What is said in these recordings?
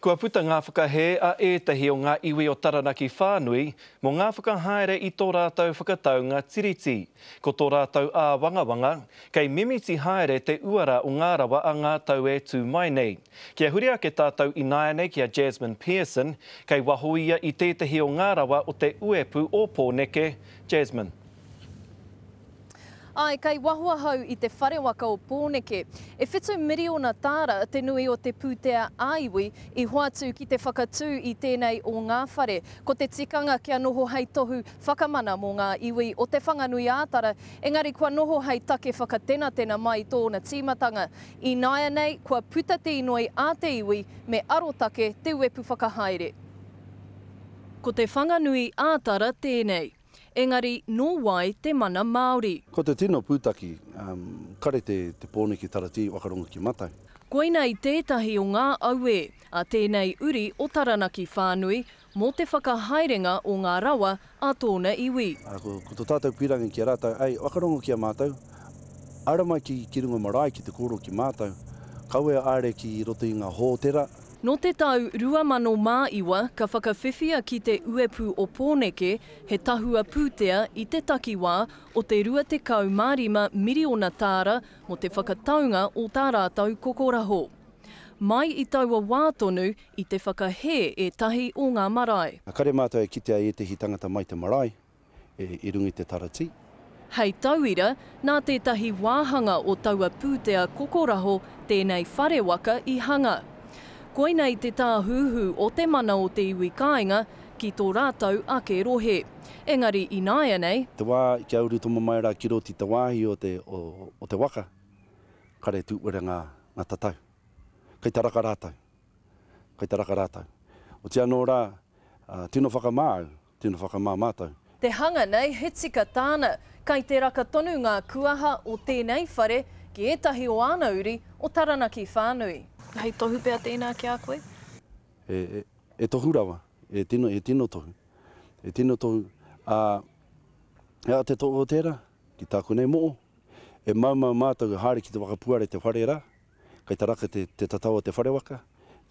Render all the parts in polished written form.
Kua puta ngā whakahe a ētahi o ngā iwi o Taranaki whānui, mo ngā whakahaere i tō rātau whakataunga tiriti. Ko tō rātau ā wangawanga, kei mimiti haere te uara o ngā rawa a ngā tau e tū mai nei. Kia huri ake tātou inaia kia Jasmine Pearson, kei waho ia i tētahi o ngā rawa o te uepu o Pōneke. Jasmine. Ai, kei wahua hau i te whare waka o Pōneke. E whetū miriona tāra te nui o te pūtea āiwi i hoatu ki te whakatū i tēnei o ngā whare. Ko te tikanga kia noho hei tohu whakamana mō ngā iwi o te whanganui ātara, engari kua noho hei take whakatena mai tōna tīmatanga. I naia nei, kua puta te inoi a te iwi me arotake te uepu whakahaere. Ko te whanganui ātara tēnei. Engari, nō wai te mana Māori. Ko te tino pūtaki, kare te Pōneke tarati wakarongo ki matai. Koinei tētahi o ngā aue, a tēnei uri o Taranaki whānui, mō te whakahaerenga o ngā rawa a tōna iwi. Ko tō tātou pirangi ki a rātou, ai, wakarongo ki a mātou, ara mai ki runga marae ki te koro ki mātou, kaue are ki roto i ngā hōtera. No te tau 2001, ka whakawhiwhia ki te uepu o Pōneke, he tahua pūtea i te takiwā o te 25 miriona tāra mo te whakataunga o tā rātau kokoraho. Mai i taua wātonu i te whakahe e tahi o ngā marae. Kare mātou e kitea e tehi tangata mai te marae, i rungi te tarati. Hei tauira, nā tētahi wāhanga o taua pūtea kokoraho tēnei whare waka i hanga. Koinei te tāhuhu o te mana o te iwi kāinga ki tō rātau ake rohe. Engari i naia nei. Te wā ki auru tōma mai rā ki roti te wāhi o te waka, kare tū ura ngā tatau. Kei taraka rātau. Kei taraka rātau. O te anō rā, tino whakamāu, tino whakamā mātou. Te hanga nei, he tika tāna, kei te raka tonu ngā kuaha o tēnei whare ki etahi o ānauri o Taranaki whānui. Hei tohu pēr tēnā ki a koe? E tohu rawa, e tino tohu. E tino tohu. Te tohu o tērā, ki tāku nei moo. E mau mātou haere ki te wakapuare te whare rā. Kei taraka te tatau o te whare waka,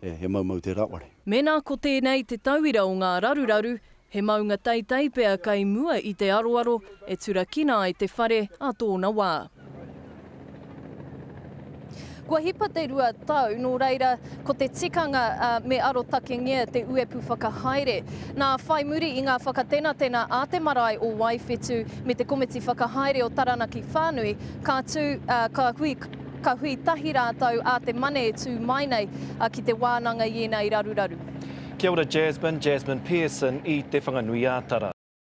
he mau te rāware. Mēnā ko tēnei te tauira o ngā raruraru, he maunga teitei pēr kei mua i te aroaro, e turakina ai te whare a tōna wā. Kua hipa te rua tau, nō reira, ko te tikanga me arotake ngia te uepu whakahaere. Nā whai muri i ngā whakatena a te marae o Waiwhetu me te komiti whakahaere o Taranaki whānui, ka hui tahi rātau a te mane tū mai nei ki te wānanga i enei raruraru. Kia ora Jasmine Pearson i te whanganui ātara.